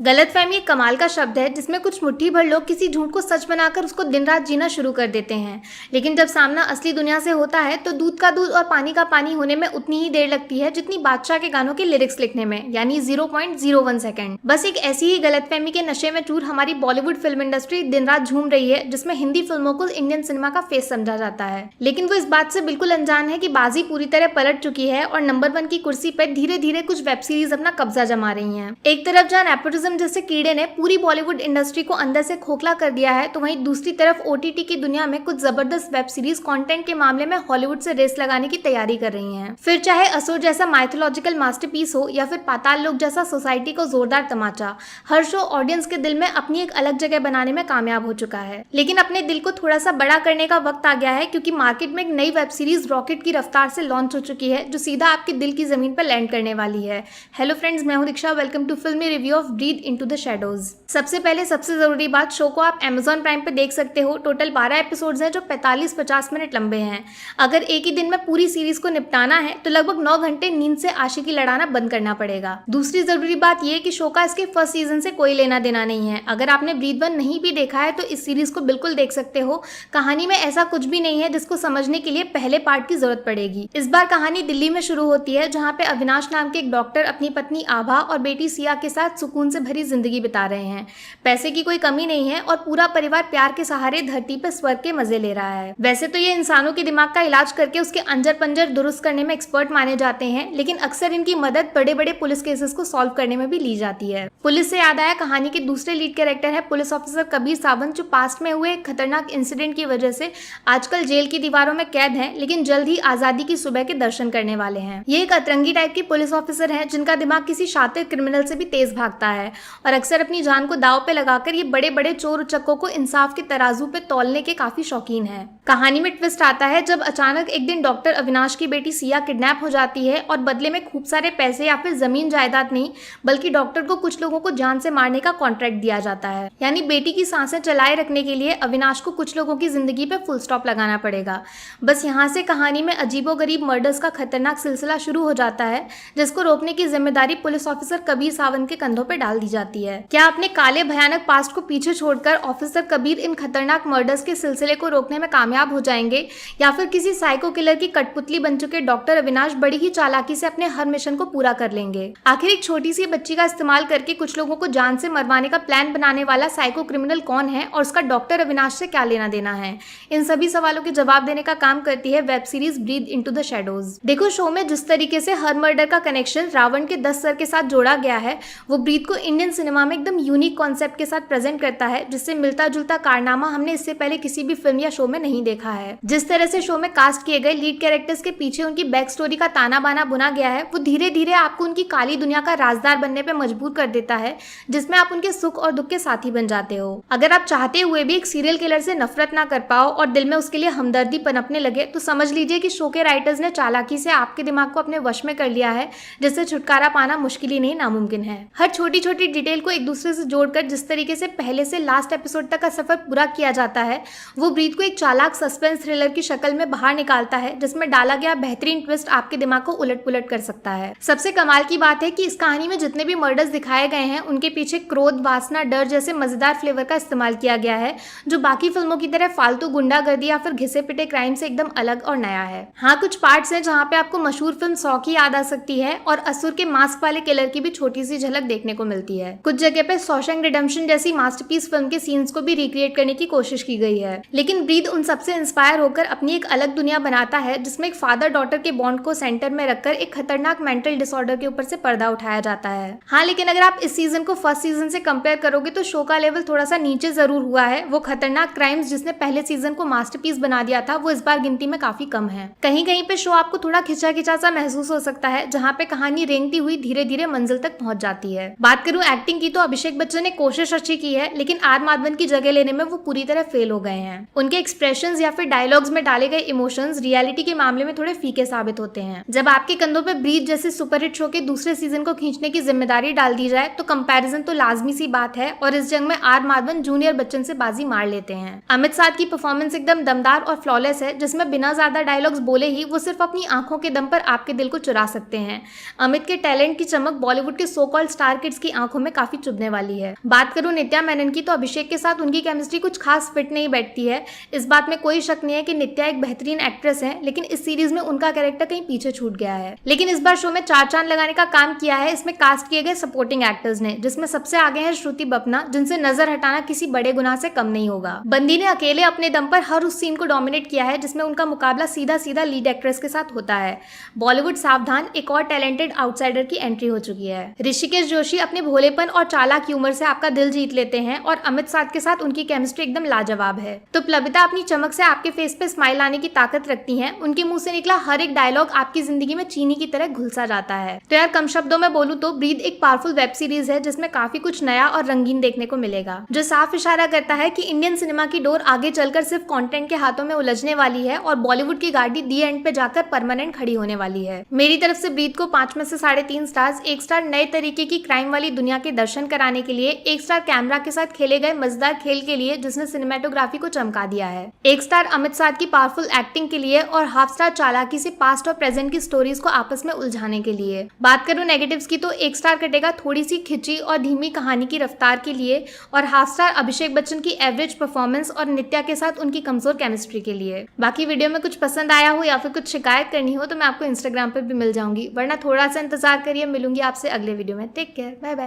गलतफहमी एक कमाल का शब्द है जिसमें कुछ मुट्ठी भर लोग किसी झूठ को सच बनाकर उसको दिन रात जीना शुरू कर देते हैं। लेकिन जब सामना असली दुनिया से होता है तो दूध का दूध और पानी का पानी होने में उतनी ही देर लगती है जितनी बादशाह के गानों के लिरिक्स लिखने में, यानी 0.01 सेकंड। बस एक ऐसी ही गलतफहमी के नशे में चूर हमारी बॉलीवुड फिल्म इंडस्ट्री दिन रात झूम रही है, जिसमें हिंदी फिल्मों को इंडियन सिनेमा का फेस समझा जाता है। लेकिन वो इस बात से बिल्कुल अनजान है कि बाजी पूरी तरह पलट चुकी है और नंबर 1 की कुर्सी पर धीरे धीरे कुछ वेब सीरीज अपना कब्जा जमा रही है। एक तरफ जहां नेपोटिज्म जैसे कीड़े ने पूरी बॉलीवुड इंडस्ट्री को अंदर से खोखला कर दिया है, तो वहीं दूसरी तरफ ओटीटी की दुनिया में कुछ जबरदस्त वेब सीरीज कंटेंट के मामले में हॉलीवुड से रेस लगाने की तैयारी कर रही हैं। फिर चाहे असुर जैसा माइथोलॉजिकल मास्टरपीस हो या फिर पाताल लोक जैसा सोसाइटी को जोरदार तमाचा, हर शो ऑडियंस के दिल में अपनी एक अलग जगह बनाने में कामयाब हो चुका है। लेकिन अपने दिल को थोड़ा सा बड़ा करने का वक्त आ गया है, क्योंकि मार्केट में एक नई वेब सीरीज रॉकेट की रफ्तार से लॉन्च हो चुकी है, जो सीधा आपके दिल की जमीन पर लैंड करने वाली है। हेलो फ्रेंड्स, मैं हूं दीक्षा। वेलकम टू फिल्मी review of breath into the shadows. सबसे पहले सबसे जरूरी बात, शो को आप Amazon प्राइम पे देख सकते हो। टोटल 12 एपिसोड्स हैं जो 45-50 मिनट लंबे हैं। अगर एक ही दिन में पूरी सीरीज को निपटाना है तो लगभग 9 घंटे नींद से आशिकी लड़ाना बंद करना पड़ेगा। दूसरी जरूरी बात यह कि शो का इसके फर्स्ट सीजन से कोई लेना देना नहीं है। अगर आपने ब्रीथ 1 नहीं भी देखा है तो इस सीरीज को बिल्कुल देख सकते हो। कहानी में ऐसा कुछ भी नहीं है जिसको समझने के लिए पहले पार्ट की जरूरत पड़ेगी। इस बार कहानी दिल्ली में शुरू होती है, जहाँ पे अविनाश नाम के एक डॉक्टर अपनी पत्नी आभा और बेटी सिया के साथ सुकून से भरी जिंदगी बिता रहे हैं। पैसे की कोई कमी नहीं है और पूरा परिवार प्यार के सहारे धरती पर स्वर्ग के मजे ले रहा है। वैसे तो ये इंसानों के दिमाग का इलाज करके उसके अंजर पंजर दुरुस्त करने में एक्सपर्ट माने जाते हैं, लेकिन अक्सर इनकी मदद बड़े बड़े पुलिस केसेस को सॉल्व करने में भी ली जाती है। पुलिस से याद आया, कहानी के दूसरे लीड कैरेक्टर है पुलिस ऑफिसर कबीर सावंत, जो पास्ट में हुए एक खतरनाक इंसिडेंट की वजह से आजकल जेल की दीवारों में कैद है, लेकिन जल्द ही आजादी की सुबह के दर्शन करने वाले हैं। ये एक अतरंगी टाइप की पुलिस ऑफिसर है जिनका दिमाग किसी शातिर क्रिमिनल से भी तेज भागता है और अक्सर अपनी जान को दांव पे लगाकर ये बड़े बड़े चोर उचक्कों को इंसाफ के तराजू पे तौलने के काफी शौकीन है। कहानी में ट्विस्ट आता है जब अचानक एक दिन डॉक्टर अविनाश की बेटी सिया किडनैप हो जाती है और बदले में खूब सारे पैसे या फिर जमीन जायदाद नहीं, बल्कि डॉक्टर को कुछ लोगों को जान से मारने का कॉन्ट्रैक्ट दिया जाता है। यानी बेटी की सांसें चलाए रखने के लिए अविनाश को कुछ लोगों की जिंदगी पे फुल स्टॉप लगाना पड़ेगा। बस यहाँ से कहानी में अजीबोगरीब मर्डर्स का खतरनाक सिलसिला शुरू हो जाता है, जिसको रोकने की जिम्मेदारी पुलिस ऑफिसर कबीर सावंत के कंधों पर डाल दी जाती है। क्या अपने काले भयानक पास्ट को पीछे छोड़कर ऑफिसर कबीर इन खतरनाक मर्डर्स के सिलसिले को रोकने में कामयाब हो जाएंगे, या फिर किसी साइको किलर की कठपुतली बन चुके डॉक्टर अविनाश बड़ी ही चालाकी से अपने हर मिशन को पूरा कर लेंगे? आखिर एक छोटी सी बच्ची का इस्तेमाल करके कुछ लोगों को जान से मरवाने का प्लान बनाने वाला साइको क्रिमिनल कौन है और उसका डॉक्टर अविनाश से क्या लेना देना है? इन सभी सवालों के जवाब देने का काम करती है web series breathe into the shadows. देखो, शो में जिस तरीके से हर मर्डर का कनेक्शन रावण के 10 सर के साथ जोड़ा गया है, वो ब्रीथ को इंडियन सिनेमा में एकदम यूनिक कॉन्सेप्ट के साथ प्रेजेंट करता है, जिससे मिलता जुलता कारनामा हमने इससे पहले किसी भी फिल्म या शो में नहीं देखा है। जिस तरह से शो में कास्ट किए गए लीड कैरेक्टर्स के पीछे उनकी बैक स्टोरी का ताना बाना बुना गया है, वो धीरे धीरे आपको उनकी काली दुनिया का राजदार बनने पे मजबूर कर देता है, जिसमें आप उनके सुख और दुख के साथी बन जाते हो। अगर आप चाहते हुए भी एक सीरियल किलर से नफरत ना कर पाओ और दिल में उसके लिए हमदर्दी पनपने लगे, तो समझ लीजिए कि शो के राइटर्स ने चालाकी से आपके दिमाग को अपने वश में कर लिया है, जिससे छुटकारा पाना मुश्किल ही नहीं नामुमकिन है। हर छोटी छोटी डिटेल को एक दूसरे से जोड़कर जिस तरीके से पहले से लास्ट एपिसोड तक का सफर पूरा किया जाता है, वो ब्रीथ को एक चालाक सस्पेंस थ्रिलर की शक्ल में बाहर निकालता है, जिसमें डाला गया बेहतरीन ट्विस्ट आपके दिमाग को उलट पुलट कर सकता है। सबसे कमाल की बात है कि इस कहानी में जितने भी मर्डर्स दिखाए गए हैं, उनके पीछे क्रोध, वासना, डर जैसे मजेदार फ्लेवर का इस्तेमाल किया गया है, जो बाकी फिल्मों की तरह फालतू गुंडागर्दी या फिर घिसे पिटे क्राइम से एकदम अलग और नया है। हाँ, कुछ पार्ट्स हैं जहाँ पे आपको मशहूर फिल्म 100 की याद आ सकती है और असुर के मास्क वाले किलर की भी छोटी सी झलक देखने को मिलती है। कुछ जगह पे शॉशैंक रिडेम्पशन जैसी मास्टरपीस फिल्म के सीन्स को भी रिक्रिएट करने की कोशिश की गई है। लेकिन ब्रीथ उन सबसे इंस्पायर होकर अपनी एक अलग दुनिया बनाता है, जिसमें एक फादर डॉटर के बॉन्ड को सेंटर में रखकर एक खतरनाक मेंटल डिसऑर्डर के ऊपर से पर्दा उठाया जाता है। हाँ, लेकिन अगर आप इस सीजन को फर्स्ट सीजन से कंपेयर करोगे तो शो का लेवल थोड़ा सा नीचे जरूर हुआ है। वो खतरनाक क्राइम्स जिसने पहले सीजन को मास्टरपीस बना दिया था, वो इस बार गिनती में काफी कम है। कहीं कहीं पे शो आपको थोड़ा खिंचा खिंचा सा महसूस हो सकता है, जहाँ पे कहानी रेंगती हुई धीरे धीरे मंजिल तक पहुंच जाती है। बात करूं एक्टिंग की, तो अभिषेक बच्चन ने कोशिश अच्छी की है, लेकिन आर माधवन की जगह लेने में वो पूरी तरह फेल हो गए हैं। उनके एक्सप्रेशंस या फिर डायलॉग्स में डाले गए इमोशंस रियलिटी के मामले में थोड़े फीके साबित होते हैं। जब आपके कंधों पे ब्रीथ जैसे सुपरहिट शो के दूसरे सीजन को खींचने की जिम्मेदारी डाल दी जाए, तो कंपैरिजन तो लाजमी सी बात है और इस जंग में आर माधवन जूनियर बच्चन से बाजी मार लेते हैं। अमित साध की परफॉर्मेंस एकदम दमदार और फ्लॉलेस है, जिसमें बिना ज्यादा डायलॉग्स बोले ही वो सिर्फ अपनी आंखों के दम पर आपके दिल को चुरा सकते हैं। अमित के टैलेंट की चमक बॉलीवुड के सो कॉल्ड स्टार किड्स की आंखों में काफी चुभने वाली है। बात करूं नित्या मेनन की, तो अभिषेक के साथ उनकी केमिस्ट्री कुछ खास फिट नहीं बैठती है। इस बात में कोई शक नहीं है कि नित्या एक बेहतरीन एक्ट्रेस है, लेकिन इस सीरीज में उनका कैरेक्टर कहीं पीछे छूट गया है। लेकिन इस बार शो में चार चांद लगाने का काम किया है इसमें कास्ट किए गए सपोर्टिंग एक्टर्स ने, जिसमें सबसे आगे है श्रुति बपना, जिनसे नजर हटाना किसी बड़े गुनाह से कम नहीं होगा। बंदी ने अकेले अपने दम पर हर उस सीन को डोमिनेट किया है जिसमें उनका मुकाबला सीधा सीधा लीड एक्ट्रेस के साथ होता है। बॉलीवुड सावधान, एक और टैलेंटेड आउटसाइडर की एंट्री हो चुकी है। ऋषिकेश जोशी अपने भोलेपन और चालाक ह्यूमर से आपका दिल जीत लेते हैं और अमित साध के साथ उनकी केमिस्ट्री एकदम लाजवाब है। तो प्लबिता अपनी चमक से आपके फेस पे स्माइल आने की ताकत रखती हैं। उनके मुंह से निकला हर एक डायलॉग आपकी जिंदगी में चीनी की तरह घुलसा जाता है। तो यार कम शब्दों में बोलूं तो ब्रीथ एक पावरफुल वेब सीरीज है जिसमें काफी कुछ नया और रंगीन देखने को मिलेगा, जो साफ इशारा करता है कि इंडियन सिनेमा की डोर आगे चलकर सिर्फ कंटेंट के हाथों में उलझने वाली है और बॉलीवुड की गाड़ी दी एंड पे जाकर परमानेंट खड़ी होने वाली है। मेरी तरफ से ब्रीथ को 5 में से 3.5 स्टार्स, 1 स्टार नए तरीके की क्राइम वाली दुनिया के दर्शन कराने के लिए, 1 स्टार कैमरा के साथ खेले गए मजेदार खेल के लिए जिसने सिनेमेटोग्राफी को चमका दिया है, 1 स्टार अमित साध की पावरफुल एक्टिंग के लिए और ½ स्टार चालाकी से पास्ट और प्रेजेंट की स्टोरीज को आपस में उलझाने के लिए। बात करूं नेगेटिव्स की तो 1 स्टार कटेगा थोड़ी सी खिंची और धीमी कहानी की रफ्तार के लिए और ½ स्टार अभिषेक बच्चन की एवरेज परफॉर्मेंस और नित्या के साथ उनकी कमजोर केमिस्ट्री के लिए। बाकी वीडियो में कुछ पसंद आया हो या फिर कुछ शिकायत करनी हो तो मैं आपको इंस्टाग्राम पर भी मिल जाऊंगी, वरना थोड़ा सा इंतजार करिए, मिलूंगी आपसे अगले वीडियो में। Take care, bye bye.